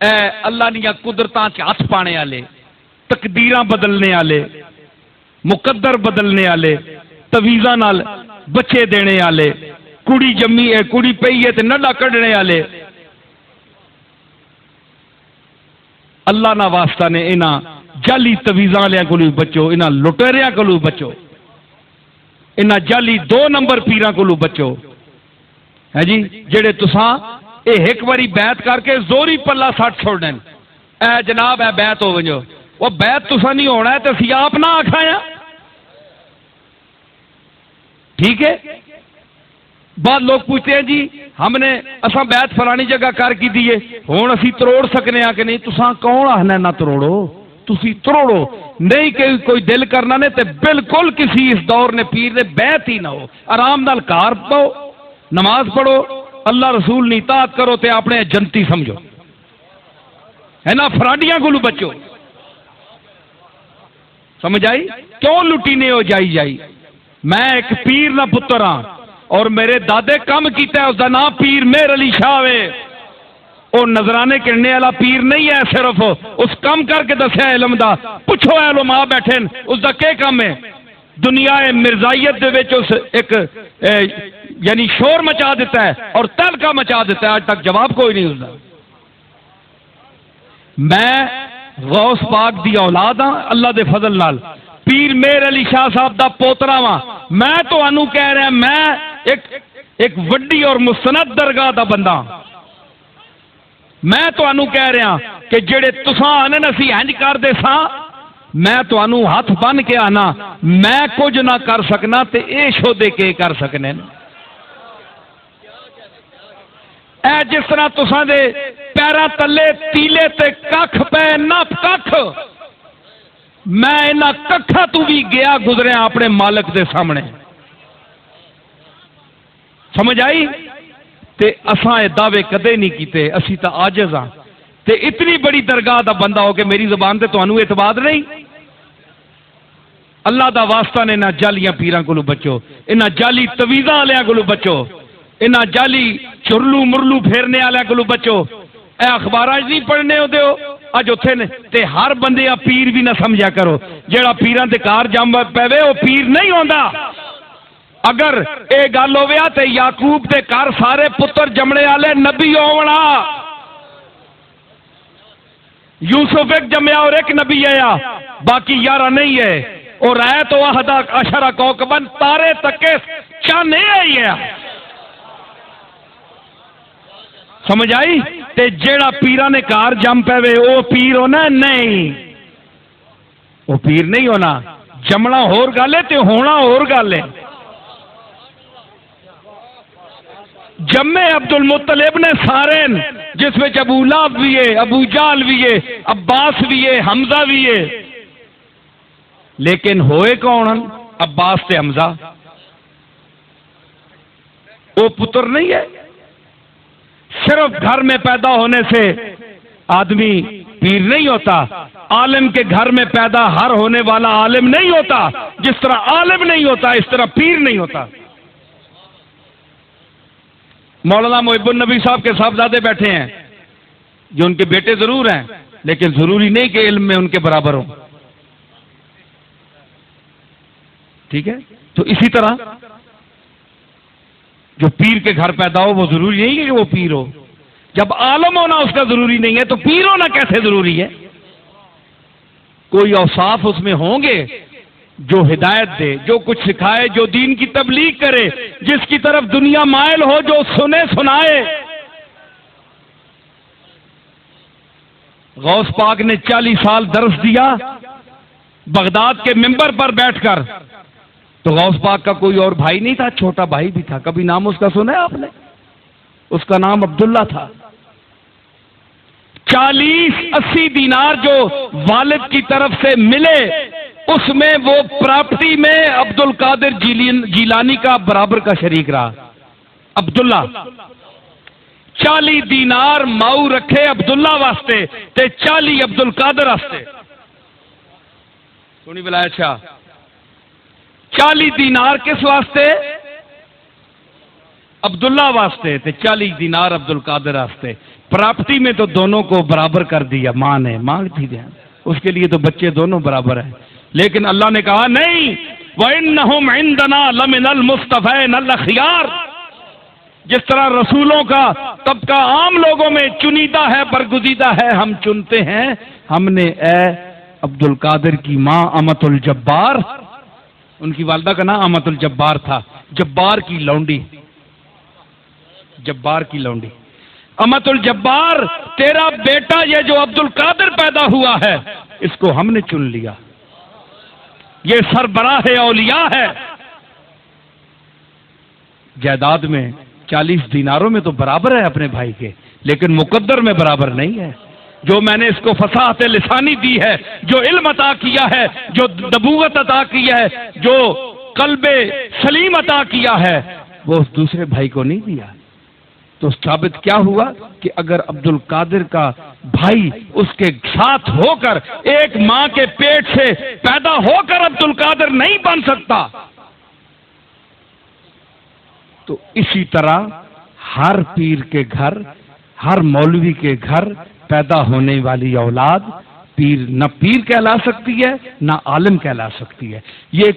اے اللہ دیا قدرتاں چ ہاتھ پانے والے، تقدیراں بدلنے والے، مقدر بدلنے والے، تویزاں نال بچے دینے والے، کڑی جمی ہے کڑی پئی ہے تے نڈا کڈنے والے، اللہ نہ واسطہ نے انہاں جعلی تویزاں والے کو بچو، انہاں لٹیریاں کو بچو، انہاں جعلی 2 نمبر پیراں کو بچو، ہے جی جڑے تساں اے ایک باری بیعت کر کے زوری پلہ سٹ چھوڑن، اے جناب اے بیعت ہو ونجو، وہ بیعت تساں نہیں ہونا ہے تے اسی آپ نہ آکھایا، ٹھیک ہے؟ بعد لوگ پوچھتے ہیں جی ہم نے اساں بیعت فلانی جگہ کر کی دیے ہوں اسی تروڑ سکنے ہیں کہ نہیں؟ تساں کون آخنا نہ تروڑو، تسی تروڑو نہیں کہ کوئی دل کرنا نے تے بالکل کسی اس دور نے پیر نے بیعت ہی نہ ہو، آرام نال کار پاؤ، نماز پڑھو، اللہ رسول نے اطاعت کرو تے اپنے جنتی سمجھو، ہے نا؟ فراڈیاں کو بچو، سمجھ آئی؟ کیوں لٹی نے ہو جائی؟ میں ایک پیر نہ پتر ہاں اور میرے دادے کم کیتا ہے، اس دا نام پیر مہر علی شاہ ہے، وہ نظرانے کرنے والا پیر نہیں ہے، صرف اس کم کر کے دسیا علم دا، پوچھو علماء بیٹھے اس دا کیا کام ہے؟ دنیا مرزائیت دے وچ اس ایک یعنی شور مچا دیتا ہے اور تہلکہ مچا دیتا ہے، آج تک جواب کوئی نہیں اس دا۔ میں غوث پاک دی اولاد ہاں اللہ دے فضل نال، پیر مہر علی شاہ صاحب دا پوترا وا، میں تو انو کہہ رہا میں ایک وڈی اور مستند درگاہ دا بندہ، میں تو انو کہہ رہا کہ جڑے تساں آنے اسی انج کر دے ساں، میں تو انو ہاتھ بن کے آنا میں کچھ نہ کر سکنا تے اے شودے کے کر سکنے، اے جس طرح تساں دے پیراں تلے تیلے تے ککھ پے نہ ککھ، میں انہاں ککھاں تو بھی گیا گزریا اپنے مالک دے سامنے، سمجھ آئی؟ تے اساں اے دعوے کدے نہیں کیتے، اسی تا عاجز ہاں، تے اتنی بڑی درگاہ دا بندہ ہو کے میری زبان تے تانوں اعتماد نہیں؟ اللہ دا واسطہ نے انہاں جعلیاں پیراں کولوں بچو، انہاں جعلی تویزاں والیاں کولوں بچو، انہاں جعلی چرلو مرلو پھیرنے والے کو بچو، اے اخباراں نہیں پڑھنے ہو دیو اج اوتھے نے تے ہر بندے پیر بھی نہ سمجھا کرو، جیڑا پیراں دے کار جم پے وہ پیر نہیں ہوندا۔ اگر اے گل ہویا تے یعقوب دے کار سارے پتر جمنے والے نبی ہونا، یوسف ایک جمیا اور ایک نبی آیا، باقی 11 نہیں ہے، اور رہے تو احد عشر کوكبا، تارے تک چاند آئی ہے، سمجھ آئی؟ تے جیڑا پیرا نے کار جم پے وہ پیر ہونا نہیں، وہ پیر نہیں ہونا، جمنا ہور گل ہے تے ہونا ہور گل ہے۔ جمے عبد المطلب نے سارے جس میں ابو لہب بھی ہے، ابو جہل بھی ہے، عباس بھی ہے، حمزہ بھی ہے، لیکن ہوئے کون؟ عباس تے حمزہ، وہ پتر نہیں ہے۔ صرف گھر میں پیدا ہونے سے آدمی پیر نہیں ہوتا، عالم کے گھر میں پیدا ہر ہونے والا عالم نہیں ہوتا، جس طرح عالم نہیں ہوتا اس طرح پیر نہیں ہوتا۔ مولانا محب النبی صاحب کے صاحبزادے بیٹھے ہیں جو ان کے بیٹے ضرور ہیں لیکن ضروری نہیں کہ علم میں ان کے برابر ہوں، ٹھیک ہے؟ تو اسی طرح جو پیر کے گھر پیدا ہو وہ ضروری نہیں ہے کہ وہ پیر ہو، جب عالم ہونا اس کا ضروری نہیں ہے تو پیر ہونا کیسے ضروری ہے؟ کوئی اوصاف اس میں ہوں گے جو ہدایت دے، جو کچھ سکھائے، جو دین کی تبلیغ کرے، جس کی طرف دنیا مائل ہو، جو سنے سنائے۔ غوث پاک نے 40 سال درس دیا بغداد کے منبر پر بیٹھ کر، تو غوث پاک کا کوئی اور بھائی نہیں تھا، چھوٹا بھائی بھی تھا، کبھی نام اس کا سنا ہے آپ نے؟ اس کا نام عبداللہ تھا۔ 40-80 دینار جو والد کی طرف سے ملے اس میں وہ پراپرٹی میں عبد القادر جیلانی کا برابر کا شریک رہا۔ عبداللہ 40 دینار ماؤ رکھے عبداللہ واسطے تے 40 عبد القادر واسطے، سنی بلایا اچھا 40 دینار کس واسطے؟ عبداللہ واسطے تے 40 دینار عبد القادر واسطے. پراپرٹی میں تو دونوں کو برابر کر دیا ماں نے، مانگتی دیا اس کے لیے تو بچے دونوں برابر ہیں. لیکن اللہ نے کہا نہیں، وَإِنَّهُمْ عِندَنَا لَمِنَ الْمُصْطَفَيْنَ الْأَخْيَارِ. جس طرح رسولوں کا طبقہ عام لوگوں میں چنیدہ ہے، برگزیدہ ہے، ہم چنتے ہیں. ہم نے اے عبد القادر کی ماں امت الجبار، ان کی والدہ کا نام امت الجبار تھا، جبار کی لونڈی، جبار کی لونڈی. امت الجبار، تیرا بیٹا یہ جو عبد القادر پیدا ہوا ہے اس کو ہم نے چن لیا، یہ سربراہ اولیاء ہے. جائیداد میں 40 دیناروں میں تو برابر ہے اپنے بھائی کے، لیکن مقدر میں برابر نہیں ہے. جو میں نے اس کو فصاحت لسانی دی ہے، جو علم عطا کیا ہے، جو نبوت عطا کیا ہے، جو قلب سلیم عطا کیا ہے، وہ اس دوسرے بھائی کو نہیں دیا. تو ثابت کیا ہوا کہ اگر عبد القادر کا بھائی اس کے ساتھ ہو کر ایک ماں کے پیٹ سے پیدا ہو کر عبد القادر نہیں بن سکتا، تو اسی طرح ہر پیر کے گھر، ہر مولوی کے گھر پیدا ہونے والی اولاد پیر نہ پیر کہلا سکتی ہے نہ عالم کہلا سکتی ہے. یہ